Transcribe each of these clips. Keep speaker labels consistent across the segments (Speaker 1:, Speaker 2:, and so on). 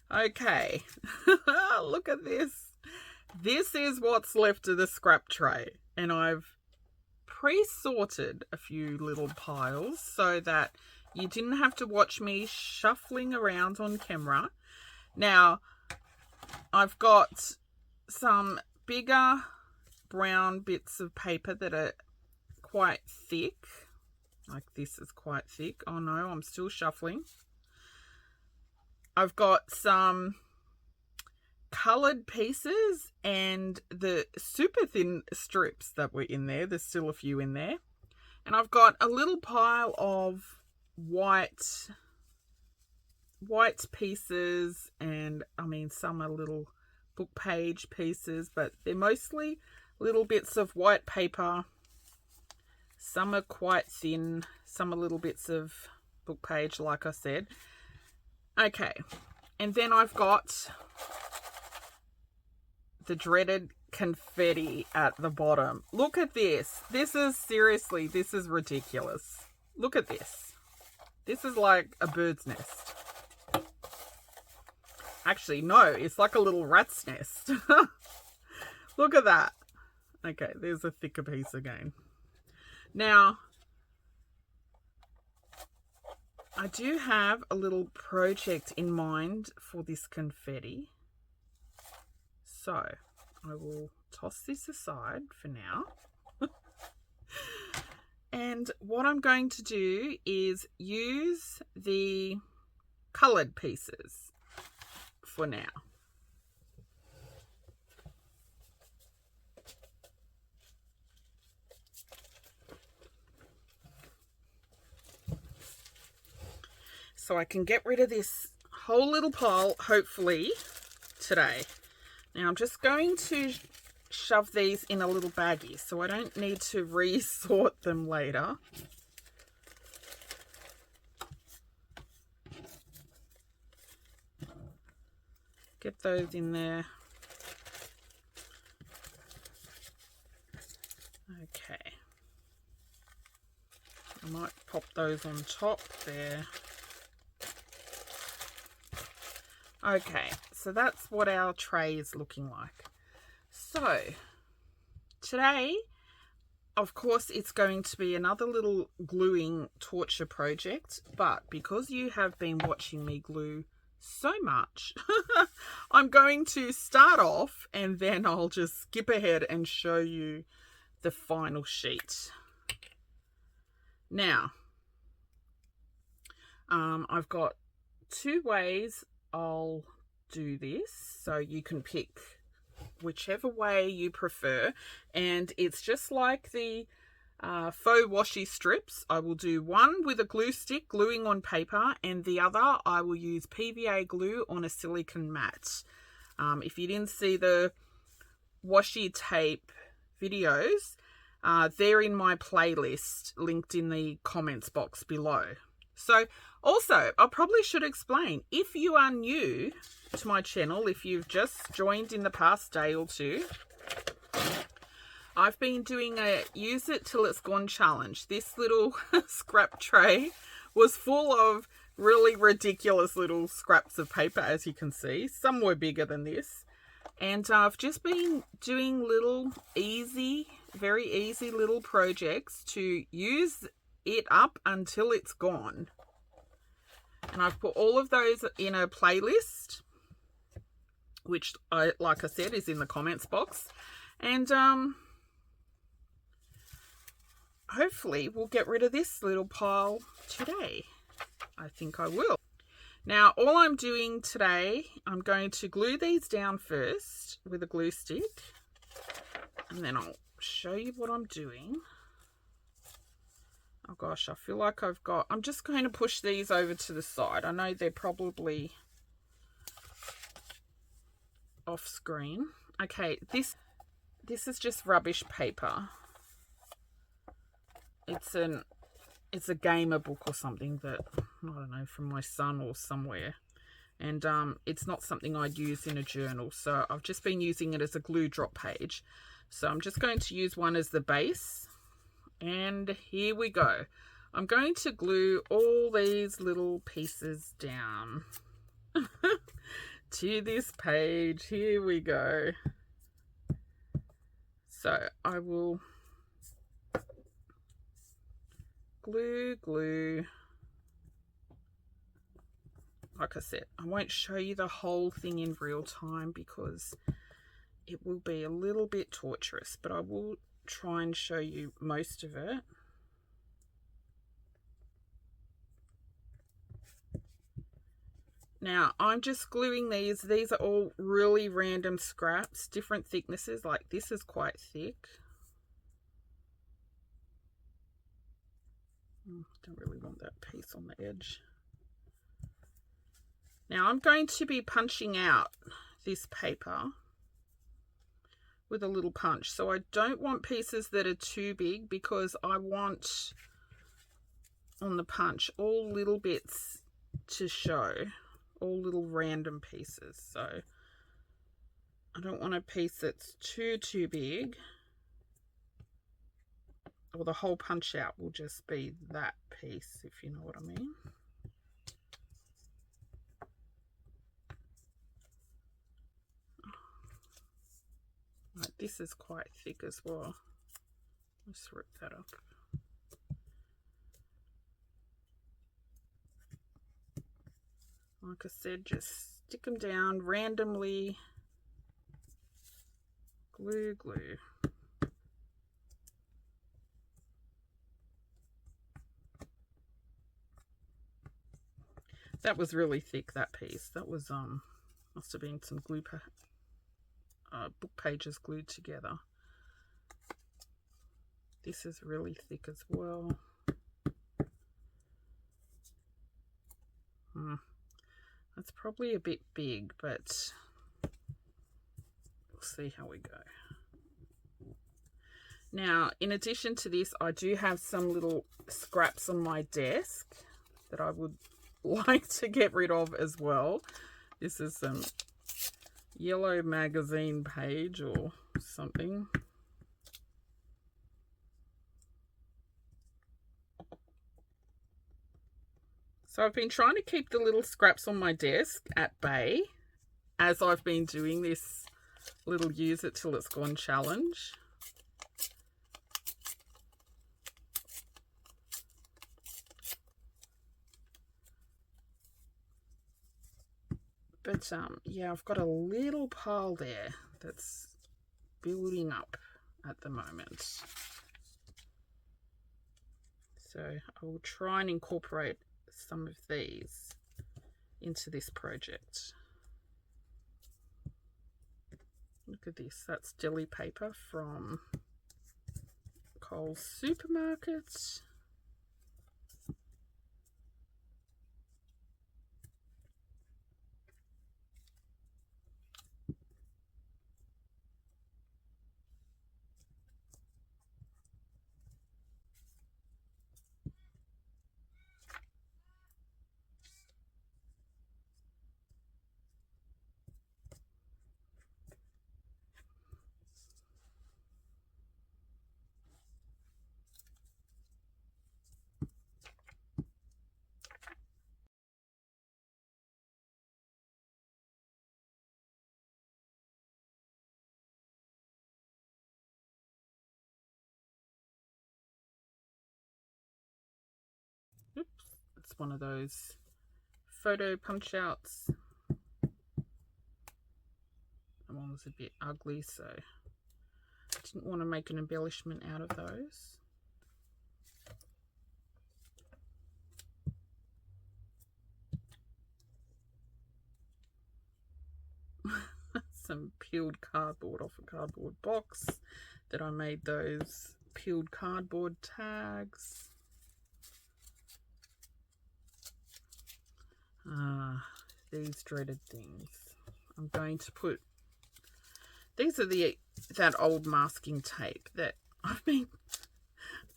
Speaker 1: Okay, look at this. This is what's left of the scrap tray, and I've pre-sorted a few little piles so that you didn't have to watch me shuffling around on camera. Now, I've got some bigger brown bits of paper that are quite thick. Like this is quite thick. Oh no, I'm still shuffling. I've got some colored pieces and the super thin strips that were in there. There's still a few in there. And I've got a little pile of white pieces, and I mean some are little book page pieces, but they're mostly little bits of white paper. Some are quite thin, some are little bits of book page, like I said. Okay, and then I've got the dreaded confetti at the bottom. Look at this. This is seriously, this is ridiculous. Look at this. This is like a bird's nest. Actually, no, it's like a little rat's nest. Look at that. Okay, there's a thicker piece again. Now, I do have a little project in mind for this confetti. So, I will toss this aside for now. And what I'm going to do is use the coloured pieces for now. So I can get rid of this whole little pile, hopefully, today. Now I'm just going to shove these in a little baggie so I don't need to re-sort them later. Get those in there. Okay. I might pop those on top there. Okay, so that's what our tray is looking like. So, today, of course, it's going to be another little gluing torture project, but because you have been watching me glue so much, I'm going to start off and then I'll just skip ahead and show you the final sheet. Now, I've got two ways I'll do this, so you can pick whichever way you prefer, and it's just like the faux washi strips. I will do one with a glue stick gluing on paper, and the other I will use PVA glue on a silicone mat. If you didn't see the washi tape videos, they're in my playlist linked in the comments box below. So also, I probably should explain, if you are new to my channel, if you've just joined in the past day or two, I've been doing a use it till it's gone challenge. This little scrap tray was full of really ridiculous little scraps of paper, as you can see. Some were bigger than this. And I've just been doing little very easy little projects to use it up until it's gone. And I've put all of those in a playlist, which like I said, is in the comments box. And hopefully we'll get rid of this little pile today. I think I will. Now, all I'm doing today, I'm going to glue these down first with a glue stick, and then I'll show you what I'm doing. Oh gosh, I feel like I'm just going to push these over to the side. I know they're probably off screen. Okay, this is just rubbish paper. It's a gamer book or something that, I don't know, from my son or somewhere. And it's not something I'd use in a journal. So I've just been using it as a glue drop page. So I'm just going to use one as the base. And here we go. I'm going to glue all these little pieces down to this page. Here we go. So I will glue. Like I said, I won't show you the whole thing in real time because it will be a little bit torturous, but I will try and show you most of it. Now, I'm just gluing these. These are all really random scraps, different thicknesses. Like this is quite thick. Don't really want that piece on the edge. Now I'm going to be punching out this paper with a little punch. So I don't want pieces that are too big because I want on the punch all little bits to show, all little random pieces. So I don't want a piece that's too big, or the whole punch out will just be that piece, if you know what I mean. Right, this is quite thick as well. Let's rip that up. Like I said, just stick them down randomly. Glue. That was really thick, that piece. That was must have been some glue book pages glued together. This is really thick as well. That's probably a bit big, but we'll see how we go. Now, in addition to this, I do have some little scraps on my desk that I would like to get rid of as well. This is some yellow magazine page or something. So I've been trying to keep the little scraps on my desk at bay as I've been doing this little use it till it's gone challenge. But yeah, I've got a little pile there that's building up at the moment. So I will try and incorporate some of these into this project. Look at this, that's jelly paper from Coles Supermarket. Oops, it's one of those photo punch outs. That one was a bit ugly, so I didn't want to make an embellishment out of those. Some peeled cardboard off a cardboard box that I made those peeled cardboard tags. These dreaded things. I'm going to put, these are that old masking tape that I've been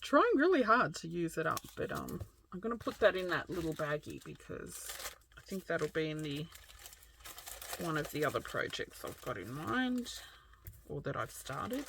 Speaker 1: trying really hard to use it up, but I'm going to put that in that little baggie because I think that'll be in one of the other projects I've got in mind or that I've started.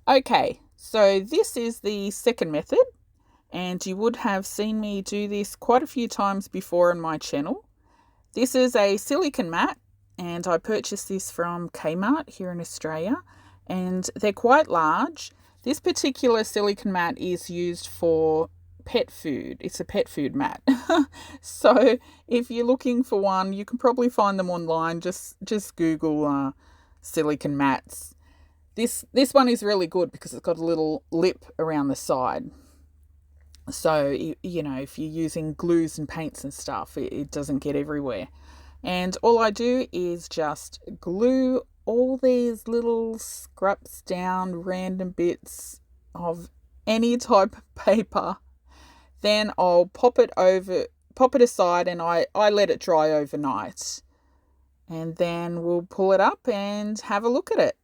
Speaker 1: Okay, so this is the second method, and you would have seen me do this quite a few times before on my channel. This is a silicone mat, and I purchased this from Kmart here in Australia, and they're quite large. This particular silicone mat is used for pet food. It's a pet food mat. So if you're looking for one, you can probably find them online. Just Google silicone mats. This one is really good because it's got a little lip around the side. So, you know, if you're using glues and paints and stuff, it doesn't get everywhere. And all I do is just glue all these little scraps down, random bits of any type of paper. Then I'll pop it aside, and I let it dry overnight. And then we'll pull it up and have a look at it.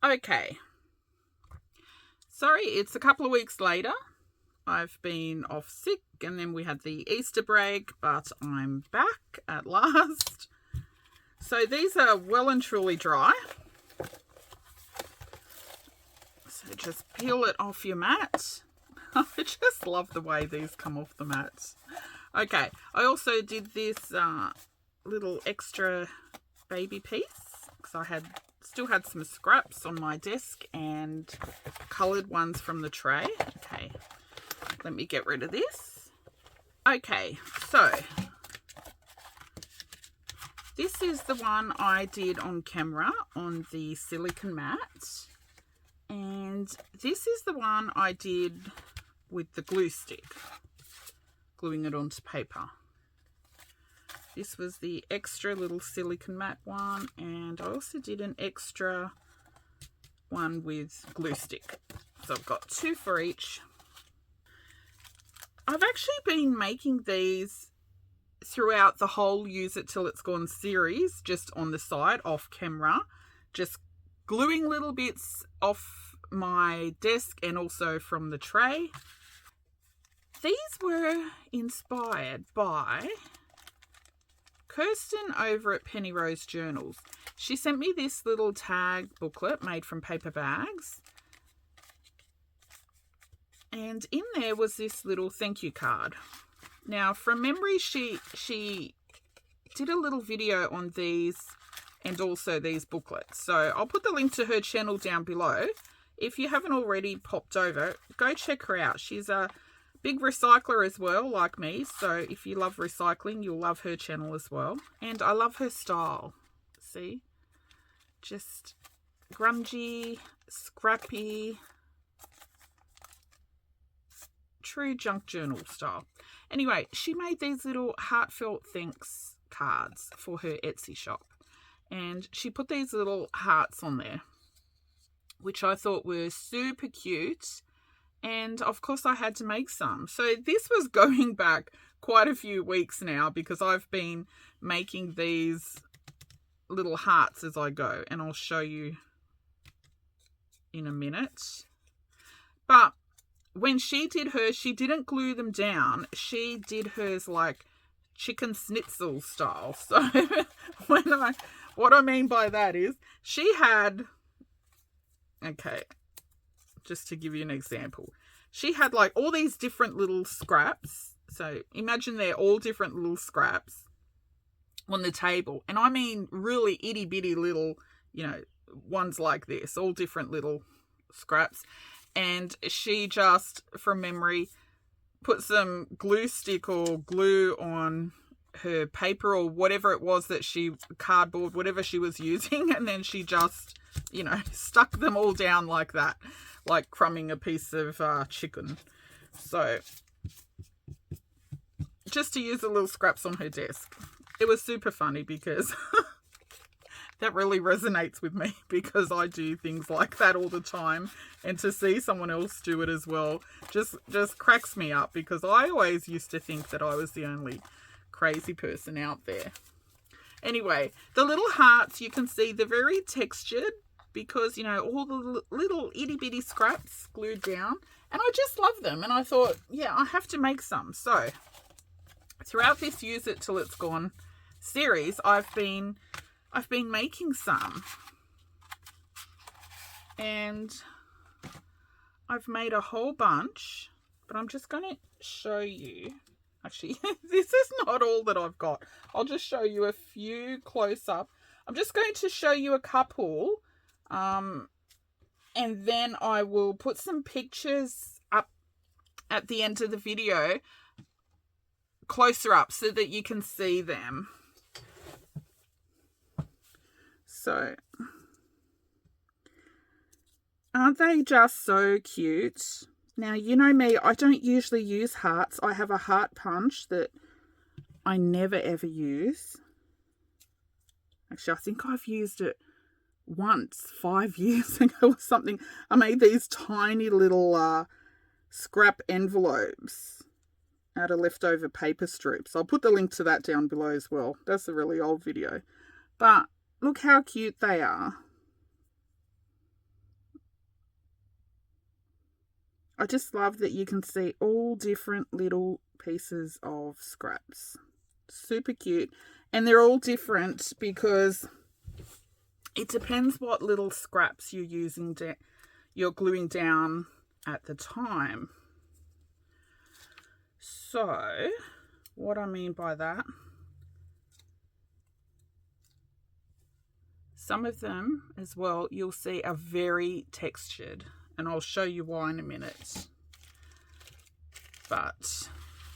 Speaker 1: Okay. Sorry, it's a couple of weeks later. I've been off sick, and then we had the Easter break, but I'm back at last. So these are well and truly dry. So just peel it off your mat. I just love the way these come off the mats. Okay, I also did this little extra baby piece because I still had some scraps on my desk and coloured ones from the tray. Okay, let me get rid of this. Okay, so this is the one I did on camera on the silicone mat. And this is the one I did with the glue stick, gluing it onto paper. This was the extra little silicone mat one, and I also did an extra one with glue stick. So I've got two for each. I've actually been making these throughout the whole Use It Till It's Gone series, just on the side, off camera, just gluing little bits off my desk and also from the tray. These were inspired by Kirsten over at Penny Rose Journals. She sent me this little tag booklet made from paper bags. And in there was this little thank you card. Now, from memory, she did a little video on these and also these booklets. So I'll put the link to her channel down below. If you haven't already popped over, go check her out. She's a big recycler as well, like me. So if you love recycling, you'll love her channel as well. And I love her style. See? Just grungy, scrappy, true junk journal style. Anyway, she made these little heartfelt thanks cards for her Etsy shop. And she put these little hearts on there, which I thought were super cute. And of course I had to make some. So this was going back quite a few weeks now because I've been making these little hearts as I go. And I'll show you in a minute. But when she did hers, she didn't glue them down. She did hers like chicken schnitzel style. So what I mean by that is she had, okay, just to give you an example, she had like all these different little scraps. So imagine they're all different little scraps. on the table. And I mean really itty bitty little, ones like this, all different little scraps. And she just, from memory, put some glue stick or glue on her paper or whatever it was that cardboard, whatever she was using. And then she just, stuck them all down like that, like crumbing a piece of chicken. So just to use the little scraps on her desk. It was super funny because that really resonates with me, because I do things like that all the time, and to see someone else do it as well just cracks me up, because I always used to think that I was the only crazy person out there. Anyway, the little hearts, you can see they're very textured because, all the little itty bitty scraps glued down, and I just love them. And I thought, yeah, I have to make some. So throughout this Use It Till It's Gone series, I've been making some, and I've made a whole bunch, but I'm just going to show you. Actually, this is not all that I've got. I'll just show you a few close up. I'm just going to show you a couple, and then I will put some pictures up at the end of the video closer up so that you can see them. So, aren't they just so cute? Now, you know me, I don't usually use hearts. I have a heart punch that I never ever use. Actually, I think I've used it once 5 years ago or something. I made these tiny little scrap envelopes out of leftover paper strips. I'll put the link to that down below as well. That's a really old video. But look how cute they are. I just love that you can see all different little pieces of scraps. Super cute. And they're all different because it depends what little scraps you're using, you're gluing down at the time. So, what I mean by that, some of them as well, you'll see are very textured, and I'll show you why in a minute. But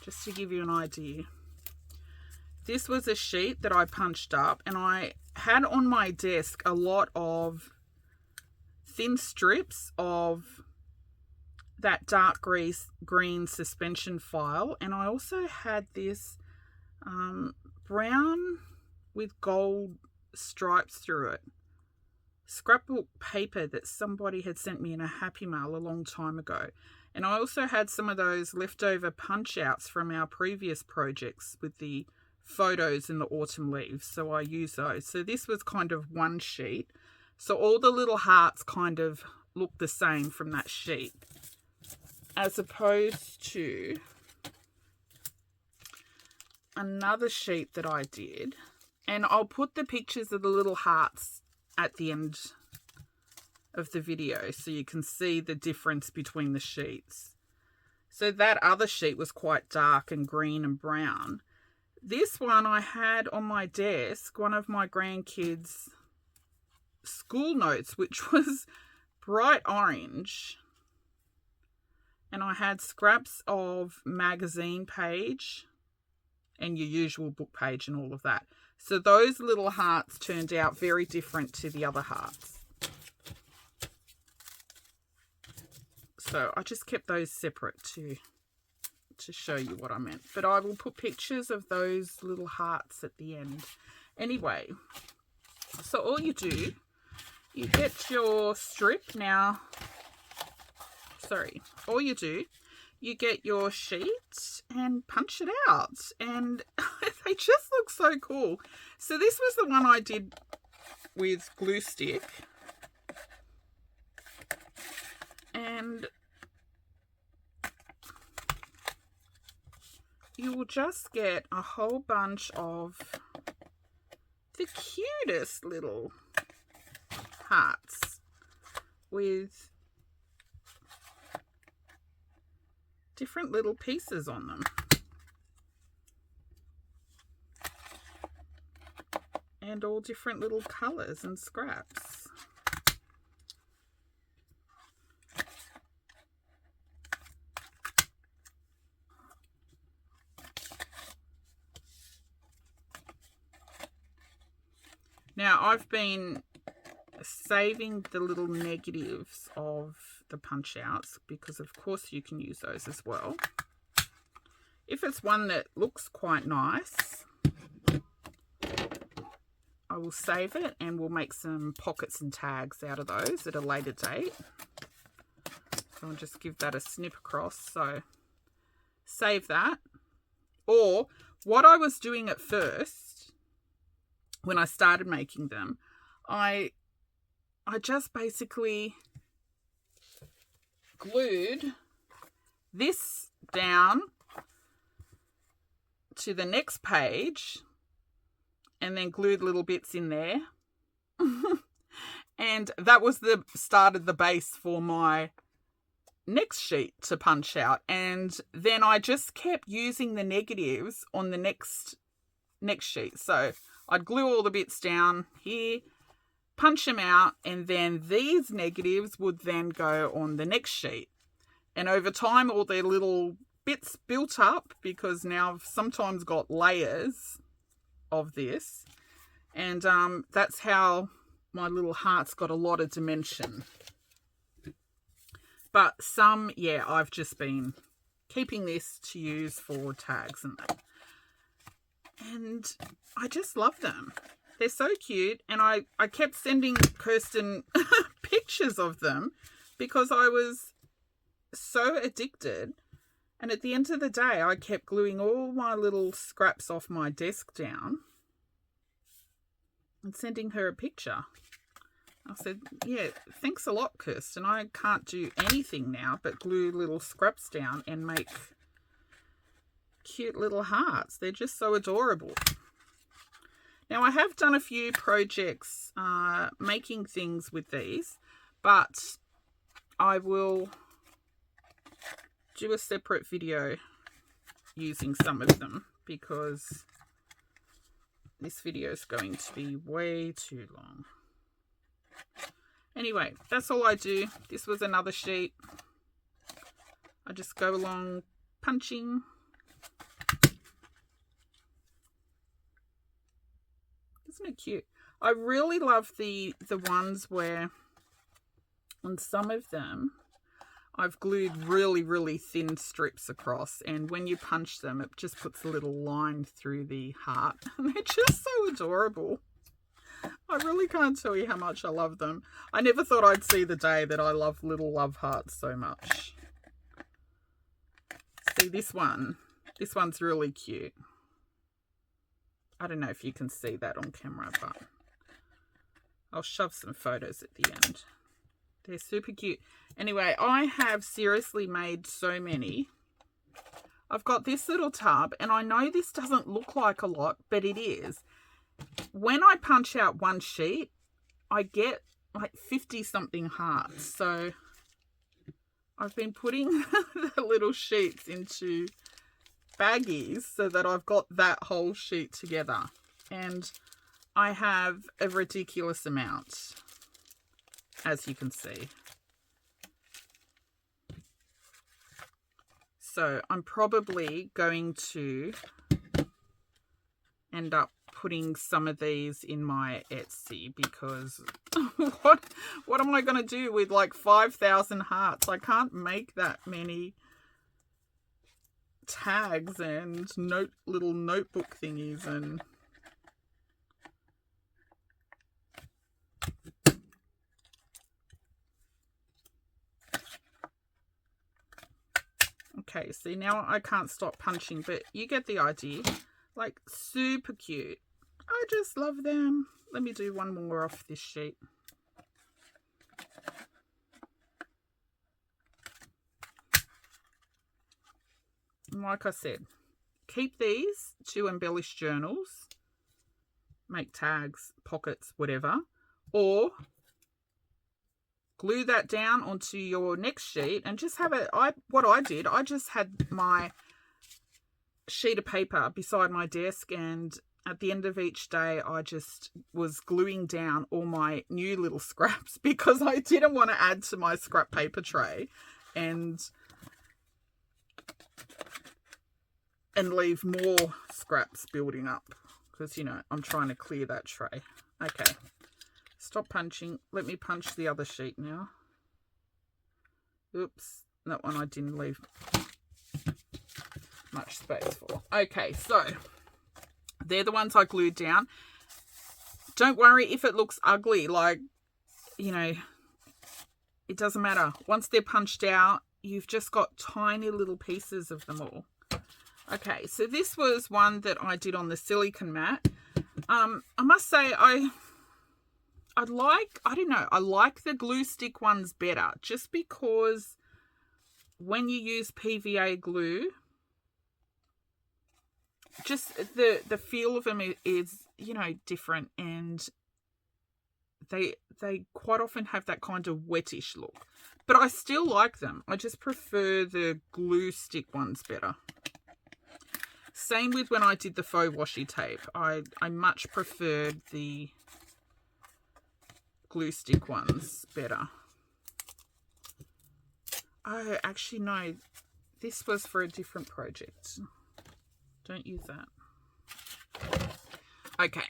Speaker 1: just to give you an idea, this was a sheet that I punched up, and I had on my desk a lot of thin strips of that dark green suspension file, and I also had this brown with gold stripes through it scrapbook paper that somebody had sent me in a Happy Mail a long time ago. And I also had some of those leftover punch outs from our previous projects with the photos in the autumn leaves, so I use those. So this was kind of one sheet, so all the little hearts kind of look the same from that sheet, as opposed to another sheet that I did, and I'll put the pictures of the little hearts at the end of the video so you can see the difference between the sheets. So that other sheet was quite dark and green and brown. This one I had on my desk, one of my grandkids' school notes, which was bright orange. And I had scraps of magazine page and your usual book page and all of that. So those little hearts turned out very different to the other hearts. So I just kept those separate to show you what I meant. But I will put pictures of those little hearts at the end. Anyway, so all you do, you get your strip now. Sorry, all you do, you get your sheet and punch it out, and they just look so cool. So this was the one I did with glue stick, and you will just get a whole bunch of the cutest little hearts with different little pieces on them. and all different little colours and scraps. Now I've been saving the little negatives of the punch outs because of course you can use those as well. If it's one that looks quite nice, I will save it and we'll make some pockets and tags out of those at a later date. So I'll just give that a snip across. So save that. Or what I was doing at first when I started making them, I just basically glued this down to the next page and then glued little bits in there. And that was the started the base for my next sheet to punch out. And then I just kept using the negatives on the next sheet. So I'd glue all the bits down here, punch them out, and then these negatives would then go on the next sheet. And over time, all their little bits built up because now I've sometimes got layers of this. And that's how my little heart's got a lot of dimension. But some, yeah, I've just been keeping this to use for tags and that. And I just love them. They're so cute. And I kept sending Kirsten pictures of them because I was so addicted. And at the end of the day, I kept gluing all my little scraps off my desk down and sending her a picture. I said, yeah, thanks a lot, Kirsten. I can't do anything now but glue little scraps down and make cute little hearts. They're just so adorable. Now, I have done a few projects making things with these, but I will do a separate video using some of them because this video is going to be way too long. Anyway, that's all I do. This was another sheet. I just go along punching. Isn't it cute? I really love the ones where on some of them I've glued really, really thin strips across, and when you punch them, it just puts a little line through the heart. And they're just so adorable. I really can't tell you how much I love them. I never thought I'd see the day that I love little love hearts so much. See this one? This one's really cute. I don't know if you can see that on camera, but I'll shove some photos at the end. They're super cute. Anyway, I have seriously made so many. I've got this little tub, and I know this doesn't look like a lot, but it is. When I punch out one sheet, I get like 50 something hearts. So I've been putting the little sheets into baggies so that I've got that whole sheet together. And I have a ridiculous amount, as you can see. So I'm probably going to end up putting some of these in my Etsy because what am I going to do with like 5,000 hearts? I can't make that many tags and little notebook thingies and okay, see now I can't stop punching, but you get the idea. Like super cute. I just love them. Let me do one more off this sheet. And like I said, keep these to embellish journals, make tags, pockets, whatever, or glue that down onto your next sheet and just have it. What I did, I just had my sheet of paper beside my desk and at the end of each day, I just was gluing down all my new little scraps because I didn't want to add to my scrap paper tray and leave more scraps building up because, you know, I'm trying to clear that tray. Okay, stop punching. Let me punch the other sheet now. Oops, that one I didn't leave much space for. Okay, so they're the ones I glued down. Don't worry if it looks ugly, like, you know, it doesn't matter. Once they're punched out, you've just got tiny little pieces of them all. Okay, so this was one that I did on the silicone mat. I must say I like the glue stick ones better, just because when you use PVA glue, just the feel of them is, you know, different, and they quite often have that kind of wettish look. But I still like them. I just prefer the glue stick ones better. Same with when I did the faux washi tape. I much preferred the glue stick ones better. Oh, actually no, this was for a different project. Don't use that. Okay,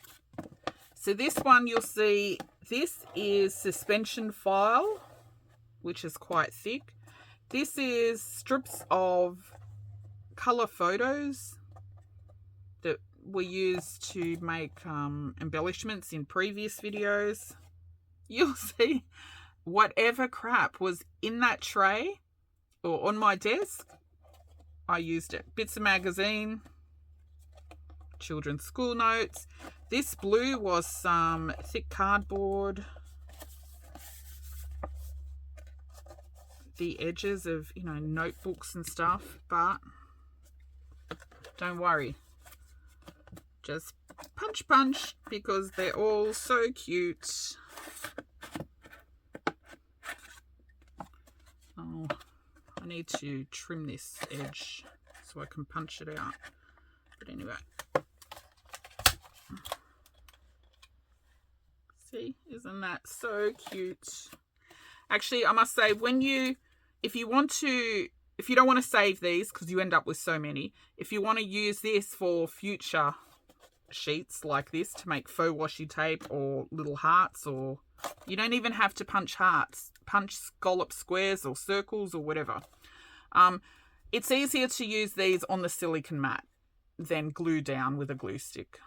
Speaker 1: so this one you'll see, this is suspension file, which is quite thick. This is strips of colour photos that were used to make embellishments in previous videos. You'll see whatever crap was in that tray or on my desk, I used it. Bits of magazine, children's school notes. This blue was some thick cardboard. The edges of, you know, notebooks and stuff, but don't worry. Just punch, because they're all so cute. Oh, I need to trim this edge so I can punch it out. But anyway. See, isn't that so cute? Actually, I must say, if you don't want to save these because you end up with so many, if you want to use this for future sheets like this to make faux washi tape or little hearts, or you don't even have to punch hearts, punch scallop squares or circles or whatever. It's easier to use these on the silicone mat than glue down with a glue stick.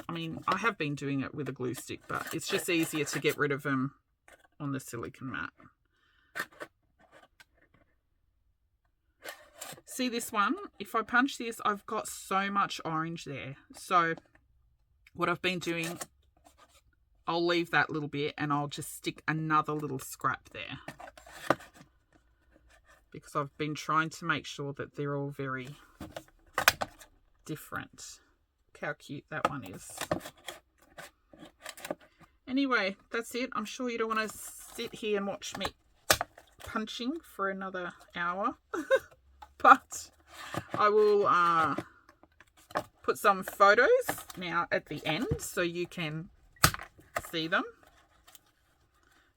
Speaker 1: I mean, I have been doing it with a glue stick, but it's just easier to get rid of them on the silicone mat. See this one? If I punch this, I've got so much orange there. So what I've been doing, I'll leave that little bit and I'll just stick another little scrap there, because I've been trying to make sure that they're all very different. Look how cute that one is. Anyway, that's it. I'm sure you don't want to sit here and watch me punching for another hour. But I will put some photos now at the end so you can see them.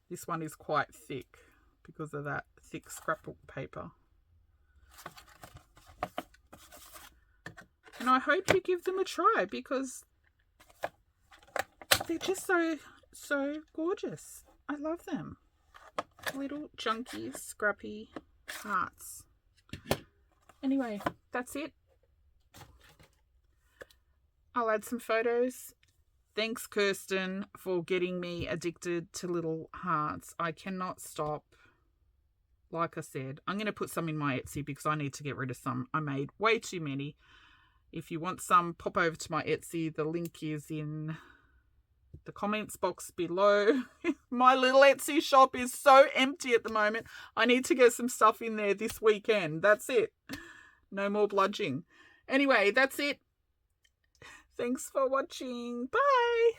Speaker 1: This one is quite thick because of that thick scrapbook paper. And I hope you give them a try because they're just so gorgeous. I love them. Little chunky, scrappy hearts. Anyway, that's it. I'll add some photos. Thanks, Kirsten, for getting me addicted to little hearts. I cannot stop. Like I said, I'm going to put some in my Etsy because I need to get rid of some. I made way too many. If you want some, pop over to my Etsy. The link is in the comments box below. My little Etsy shop is so empty at the moment. I need to get some stuff in there this weekend. That's it. No more bludging. Anyway, that's it. Thanks for watching. Bye.